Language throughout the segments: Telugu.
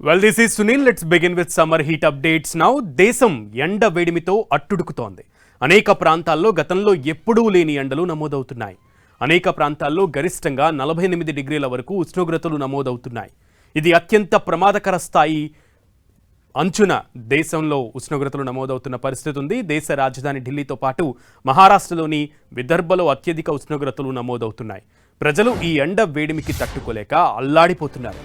Well, this is Sunil. Let's begin with summer heat updates now. దేశం ఎండ వేడిమితో అట్టుడుకుతోంది. అనేక ప్రాంతాల్లో గతంలో ఎప్పుడూ లేని ఎండలు నమోదవుతున్నాయి. అనేక ప్రాంతాల్లో గరిష్టంగా 48 డిగ్రీల వరకు ఉష్ణోగ్రతలు నమోదవుతున్నాయి. ఇది అత్యంత ప్రమాదకర స్థాయి అంచున దేశంలో ఉష్ణోగ్రతలు నమోదవుతున్న పరిస్థితి ఉంది. దేశ రాజధాని ఢిల్లీతో పాటు మహారాష్ట్రలోని విదర్భలో అత్యధిక ఉష్ణోగ్రతలు నమోదవుతున్నాయి. ప్రజలు ఈ ఎండ వేడిమికి తట్టుకోలేక అల్లాడిపోతున్నారు.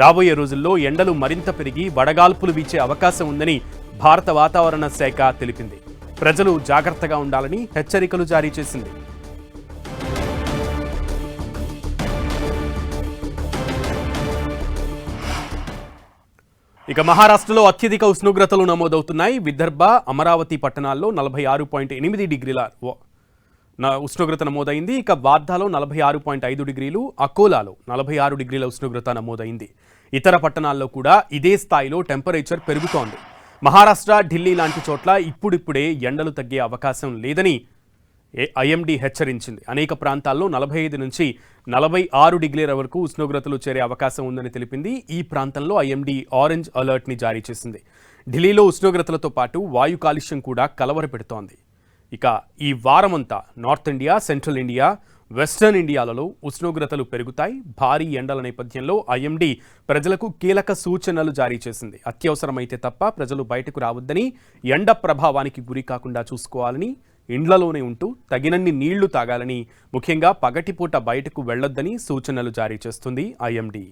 రాబోయే రోజుల్లో ఎండలు మరింత పెరిగి వడగాల్పులు వీచే అవకాశం ఉందని భారత వాతావరణ శాఖ తెలిపింది. ప్రజలు జాగ్రత్తగా ఉండాలని హెచ్చరికలు జారీ చేసింది. ఇక మహారాష్ట్రలో అత్యధిక ఉష్ణోగ్రతలు నమోదవుతున్నాయి. విదర్భ, అమరావతి పట్టణాల్లో 46.8 డిగ్రీల ఉష్ణోగ్రత నమోదైంది. ఇక వార్ధాలో 46.5 డిగ్రీలు, అకోలాలో 46 డిగ్రీల ఉష్ణోగ్రత నమోదైంది. ఇతర పట్టణాల్లో కూడా ఇదే స్థాయిలో టెంపరేచర్ పెరుగుతోంది. మహారాష్ట్ర, ఢిల్లీ లాంటి చోట్ల ఇప్పుడిప్పుడే ఎండలు తగ్గే అవకాశం లేదని ఐఎండీ హెచ్చరించింది. అనేక ప్రాంతాల్లో 45 నుంచి 46 డిగ్రీల వరకు ఉష్ణోగ్రతలు చేరే అవకాశం ఉందని తెలిపింది. ఈ ప్రాంతంలో ఐఎండీ ఆరెంజ్ అలర్ట్ని జారీ చేసింది. ఢిల్లీలో ఉష్ణోగ్రతలతో పాటు వాయు కాలుష్యం కూడా కలవరపెడుతోంది. ఇక ఈ వారమంతా north India, central India, western ఇండియాలలో ఉష్ణోగ్రతలు పెరుగుతాయి. భారీ ఎండల నేపథ్యంలో ఐఎండీ ప్రజలకు కీలక సూచనలు జారీ చేసింది. అత్యవసరమైతే తప్ప ప్రజలు బయటకు రావద్దని, ఎండ ప్రభావానికి గురి కాకుండా చూసుకోవాలని, ఇండ్లలోనే ఉంటూ తగినన్ని నీళ్లు తాగాలని, ముఖ్యంగా పగటిపూట బయటకు వెళ్లొద్దని సూచనలు జారీ చేస్తుంది ఐఎండీ.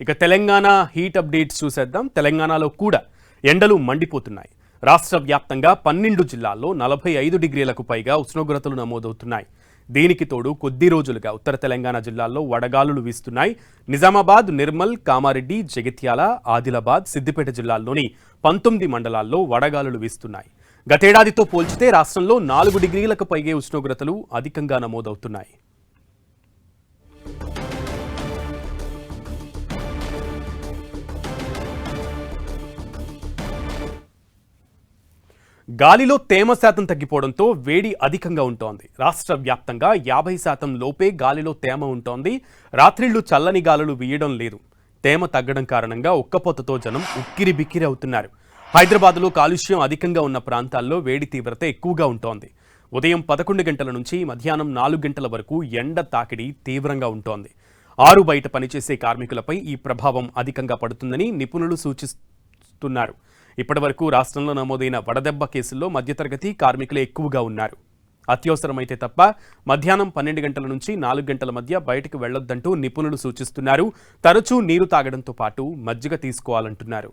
ఇక తెలంగాణ హీట్ అప్డేట్స్ చూసేద్దాం. తెలంగాణలో కూడా ఎండలు మండిపోతున్నాయి. రాష్ట్ర వ్యాప్తంగా 12 జిల్లాల్లో 45 డిగ్రీలకు పైగా ఉష్ణోగ్రతలు నమోదవుతున్నాయి. దీనికి తోడు కొద్ది రోజులుగా ఉత్తర తెలంగాణ జిల్లాల్లో వడగాలులు వీస్తున్నాయి. నిజామాబాద్, నిర్మల్, కామారెడ్డి, జగిత్యాల, ఆదిలాబాద్, సిద్దిపేట జిల్లాల్లోని 19 మండలాల్లో వడగాలులు వీస్తున్నాయి. గతేడాదితో పోల్చితే రాష్ట్రంలో 4 డిగ్రీలకు పైగే ఉష్ణోగ్రతలు అధికంగా నమోదవుతున్నాయి. గాలిలో తేమ శాతం తగ్గిపోవడంతో వేడి అధికంగా ఉంటోంది. రాష్ట్ర వ్యాప్తంగా 50% లోపే గాలిలో తేమ ఉంటోంది. రాత్రిళ్లు చల్లని గాలులు వీయడం లేదు. తేమ తగ్గడం కారణంగా ఉక్కపోతతో జనం ఉక్కిరి బిక్కిరి అవుతున్నారు. హైదరాబాద్లో కాలుష్యం అధికంగా ఉన్న ప్రాంతాల్లో వేడి తీవ్రత ఎక్కువగా ఉంటోంది. ఉదయం 11 గంటల నుంచి మధ్యాహ్నం 4 గంటల వరకు ఎండ తాకిడి తీవ్రంగా ఉంటోంది. ఆరు బయట పనిచేసే కార్మికులపై ఈ ప్రభావం అధికంగా పడుతుందని నిపుణులు సూచిస్తున్నారు. ఇప్పటివరకు రాష్ట్రంలో నమోదైన వడదెబ్బ కేసుల్లో మధ్యతరగతి కార్మికులే ఎక్కువగా ఉన్నారు. అత్యవసరమైతే తప్ప మధ్యాహ్నం 12 గంటల నుంచి 4 గంటల మధ్య బయటకు వెళ్లొద్దంటూ నిపుణులు సూచిస్తున్నారు. తరచూ నీరు తాగడంతో పాటు మజ్జిగ తీసుకోవాలంటున్నారు.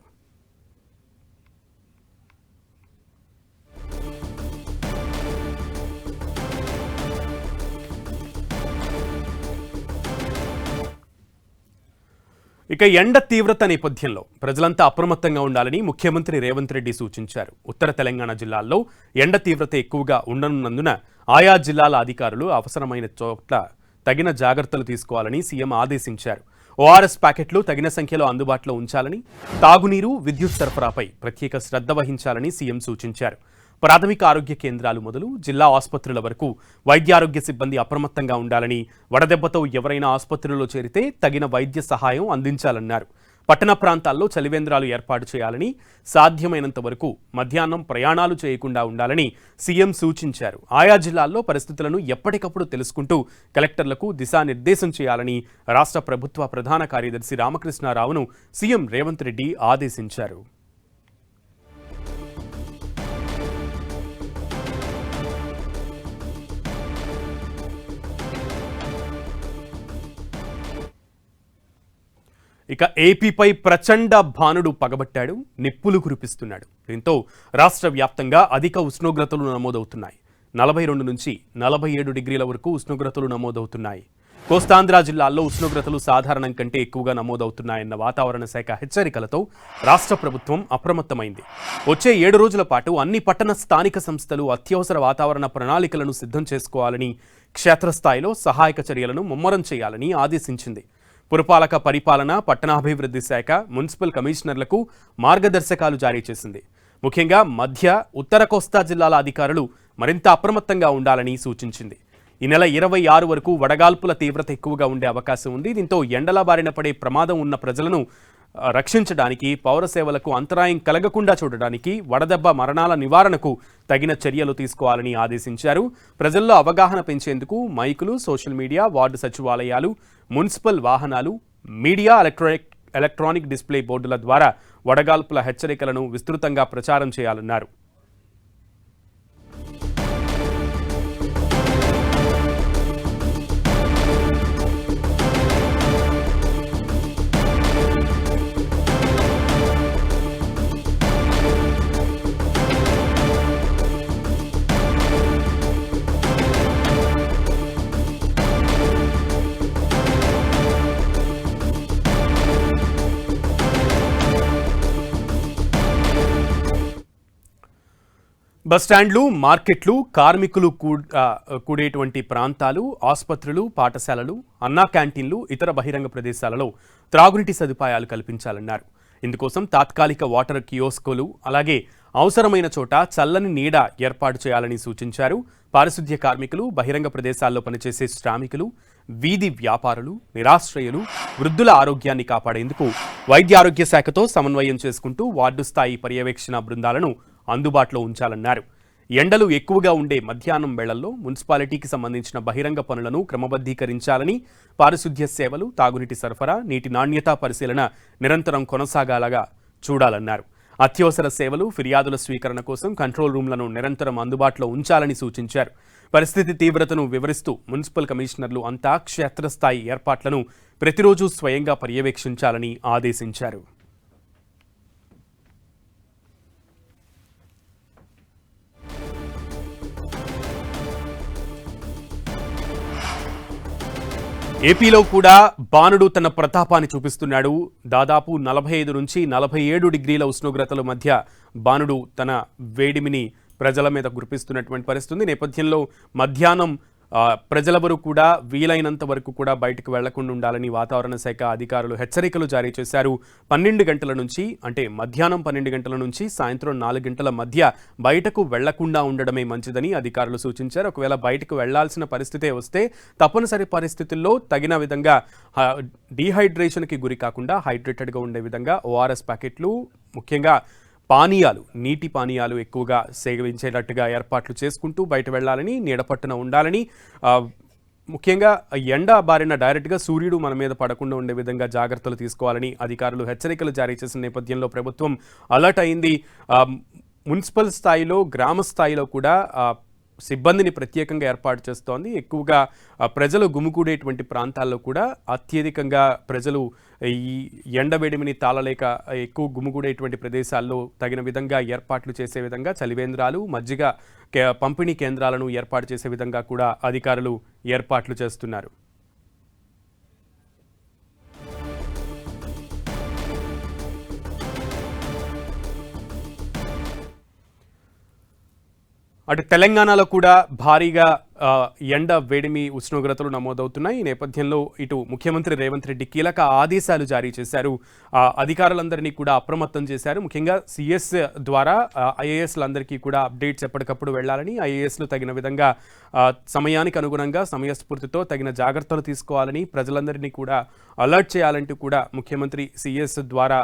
ఇక ఎండ తీవ్రత నేపథ్యంలో ప్రజలంతా అప్రమత్తంగా ఉండాలని ముఖ్యమంత్రి రేవంత్ రెడ్డి సూచించారు. ఉత్తర తెలంగాణ జిల్లాల్లో ఎండ తీవ్రత ఎక్కువగా ఉండనున్నందున ఆయా జిల్లాల అధికారులు అవసరమైన చోట్ల తగిన జాగ్రత్తలు తీసుకోవాలని సీఎం ఆదేశించారు. ఓఆర్ఎస్ ప్యాకెట్లు తగిన సంఖ్యలో అందుబాటులో ఉంచాలని, తాగునీరు, విద్యుత్ సరఫరాపై ప్రత్యేక శ్రద్ధ వహించాలని సీఎం సూచించారు. ప్రాథమిక ఆరోగ్య కేంద్రాలు మొదలు జిల్లా ఆసుపత్రుల వరకు వైద్యారోగ్య సిబ్బంది అప్రమత్తంగా ఉండాలని, వడదెబ్బతో ఎవరైనా ఆసుపత్రిలో చేరితే తగిన వైద్య సహాయం అందించాలన్నారు. పట్టణ ప్రాంతాల్లో చలివేంద్రాలు ఏర్పాటు చేయాలని, సాధ్యమైనంత వరకు మధ్యాహ్నం ప్రయాణాలు చేయకుండా ఉండాలని సీఎం సూచించారు. ఆయా జిల్లాల్లో పరిస్థితులను ఎప్పటికప్పుడు తెలుసుకుంటూ కలెక్టర్లకు దిశానిర్దేశం చేయాలని రాష్ట్ర ప్రభుత్వ ప్రధాన కార్యదర్శి రామకృష్ణారావును సీఎం రేవంత్ రెడ్డి ఆదేశించారు. ఇక ఏపీపై ప్రచండ భానుడు పగబట్టాడు. నిప్పులు కురిపిస్తున్నాడు. దీంతో రాష్ట్ర వ్యాప్తంగా అధిక ఉష్ణోగ్రతలు నమోదవుతున్నాయి. 42 నుంచి 47 డిగ్రీల వరకు ఉష్ణోగ్రతలు నమోదవుతున్నాయి. కోస్తాంధ్ర జిల్లాల్లో ఉష్ణోగ్రతలు సాధారణం కంటే ఎక్కువగా నమోదవుతున్నాయన్న వాతావరణ శాఖ హెచ్చరికలతో రాష్ట్ర ప్రభుత్వం అప్రమత్తమైంది. వచ్చే 7 రోజుల పాటు అన్ని పట్టణ స్థానిక సంస్థలు అత్యవసర వాతావరణ ప్రణాళికలను సిద్ధం చేసుకోవాలని, క్షేత్రస్థాయిలో సహాయక చర్యలను ముమ్మరం చేయాలని ఆదేశించింది. పురపాలక పరిపాలన, పట్టణాభివృద్ధి శాఖ మున్సిపల్ కమిషనర్లకు మార్గదర్శకాలు జారీ చేసింది. ముఖ్యంగా మధ్య, ఉత్తర కోస్తా జిల్లాల అధికారులు మరింత అప్రమత్తంగా ఉండాలని సూచించింది. ఈ నెల 26 వరకు వడగాల్పుల తీవ్రత ఎక్కువగా ఉండే అవకాశం ఉంది. దీంతో ఎండల బారిన పడే ప్రమాదం ఉన్న ప్రజలను రక్షించడానికి, పౌర సేవలకు అంతరాయం కలగకుండా చూడడానికి, వడదెబ్బ మరణాల నివారణకు తగిన చర్యలు తీసుకోవాలని ఆదేశించారు. ప్రజల్లో అవగాహన పెంచేందుకు మైకులు, సోషల్ మీడియా, వార్డు సచివాలయాలు, మున్సిపల్ వాహనాలు, మీడియా, ఎలక్ట్రానిక్ డిస్ప్లే బోర్డుల ద్వారా వడగాల్పుల హెచ్చరికలను విస్తృతంగా ప్రచారం చేయాలన్నారు. బస్టాండ్లు, మార్కెట్లు, కార్మికులు కూడేటువంటి ప్రాంతాలు, ఆసుపత్రులు, పాఠశాలలు, అన్నా క్యాంటీన్లు, ఇతర బహిరంగ ప్రదేశాలలో త్రాగునీటి సదుపాయాలు కల్పించాలన్నారు. ఇందుకోసం తాత్కాలిక వాటర్ కియోస్కులు, అలాగే అవసరమైన చోట చల్లని నీడ ఏర్పాటు చేయాలని సూచించారు. పారిశుద్ధ్య కార్మికులు, బహిరంగ ప్రదేశాల్లో పనిచేసే శ్రామికులు, వీధి వ్యాపారులు, నిరాశ్రయులు, వృద్ధుల ఆరోగ్యాన్ని కాపాడేందుకు వైద్య ఆరోగ్య శాఖతో సమన్వయం చేసుకుంటూ వార్డు స్థాయి పర్యవేక్షణ బృందాలను అందుబాటులో ఉంచాలన్నారు. ఎండలు ఎక్కువగా ఉండే మధ్యాహ్నం వేళల్లో మున్సిపాలిటీకి సంబంధించిన బహిరంగ పనులను క్రమబద్ధీకరించాలని, పారిశుద్ధ్య సేవలు, తాగునీటి సరఫరా, నీటి నాణ్యతా పరిశీలన నిరంతరం కొనసాగాలగా చూడాలన్నారు. అత్యవసర సేవలు, ఫిర్యాదుల స్వీకరణ కోసం కంట్రోల్ రూమ్లను నిరంతరం అందుబాటులో ఉంచాలని సూచించారు. పరిస్థితి తీవ్రతను వివరిస్తూ మున్సిపల్ కమిషనర్లు అంతా క్షేత్రస్థాయి ఏర్పాట్లను ప్రతిరోజు స్వయంగా పర్యవేక్షించాలని ఆదేశించారు. ఏపీలో కూడా బాణుడు తన ప్రతాపాన్ని చూపిస్తున్నాడు. దాదాపు 45 నుంచి 47 డిగ్రీల ఉష్ణోగ్రతల మధ్య బాణుడు తన వేడిమిని ప్రజల మీద కురిపిస్తున్నటువంటి పరిస్థితి. నేపథ్యంలో మధ్యాహ్నం ప్రజలెవరూ కూడా వీలైనంత వరకు కూడా బయటకు వెళ్లకుండా ఉండాలని వాతావరణ శాఖ అధికారులు హెచ్చరికలు జారీ చేశారు. 12 గంటల నుంచి, అంటే మధ్యాహ్నం 12 గంటల నుంచి సాయంత్రం 4 గంటల మధ్య బయటకు వెళ్లకుండా ఉండడమే మంచిదని అధికారులు సూచించారు. ఒకవేళ బయటకు వెళ్లాల్సిన పరిస్థితే వస్తే తప్పనిసరి పరిస్థితుల్లో తగిన విధంగా డీహైడ్రేషన్కి గురి కాకుండా హైడ్రేటెడ్గా ఉండే విధంగా ఓఆర్ఎస్ ప్యాకెట్లు, ముఖ్యంగా పానీయాలు, నీటి పానీయాలు ఎక్కువగా సేవించేటట్టుగా ఏర్పాట్లు చేసుకుంటూ బయట వెళ్లాలని, నీడపట్టున ఉండాలని, ముఖ్యంగా ఎండ బారిన డైరెక్ట్గా సూర్యుడు మన మీద పడకుండా ఉండే విధంగా జాగ్రత్తలు తీసుకోవాలని అధికారులు హెచ్చరికలు జారీ చేసిన నేపథ్యంలో ప్రభుత్వం అలర్ట్ అయింది. మున్సిపల్ స్థాయిలో, గ్రామ స్థాయిలో కూడా సిబ్బందిని ప్రత్యేకంగా ఏర్పాటు చేస్తోంది. ఎక్కువగా ప్రజలు గుమికూడేటువంటి ప్రాంతాల్లో కూడా అత్యధికంగా ప్రజలు ఈ ఎండవేడిమిని తాళలేక ఎక్కువ గుమికూడేటువంటి ప్రదేశాల్లో తగిన విధంగా ఏర్పాట్లు చేసే విధంగా చలివేంద్రాలు, మజ్జిగ పంపిణీ కేంద్రాలను ఏర్పాటు చేసే విధంగా కూడా అధికారులు ఏర్పాట్లు చేస్తున్నారు. అటు తెలంగాణలో కూడా భారీగా ఎండ వేడిమి ఉష్ణోగ్రతలు నమోదవుతున్నాయి. ఈ నేపథ్యంలో ఇటు ముఖ్యమంత్రి రేవంత్ రెడ్డి కీలక ఆదేశాలు జారీ చేశారు. అధికారులందరినీ కూడా అప్రమత్తం చేశారు. ముఖ్యంగా సిఎస్ ద్వారా ఐఏఎస్లందరికీ కూడా అప్డేట్స్ ఎప్పటికప్పుడు వెళ్లాలని, ఐఏఎస్లు తగిన విధంగా సమయానికి అనుగుణంగా సమయస్ఫూర్తితో తగిన జాగ్రత్తలు తీసుకోవాలని, ప్రజలందరినీ కూడా అలర్ట్ చేయాలంటూ కూడా ముఖ్యమంత్రి సిఎస్ ద్వారా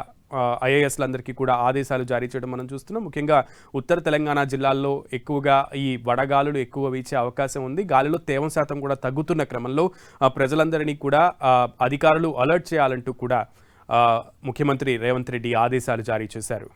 ఐఏఎస్లందరికీ కూడా ఆదేశాలు జారీ చేయడం మనం చూస్తున్నాం. ముఖ్యంగా ఉత్తర తెలంగాణ జిల్లాల్లో ఎక్కువగా ఈ వడగాలులు ఎక్కువ వీచే అవకాశం ఉంది. గాలిలో తేమ శాతం కూడా తగ్గుతున్న క్రమంలో ప్రజలందరినీ కూడా అధికారులు అలర్ట్ చేయాలంటూ కూడా ముఖ్యమంత్రి రేవంత్ రెడ్డి ఆదేశాలు జారీ చేశారు.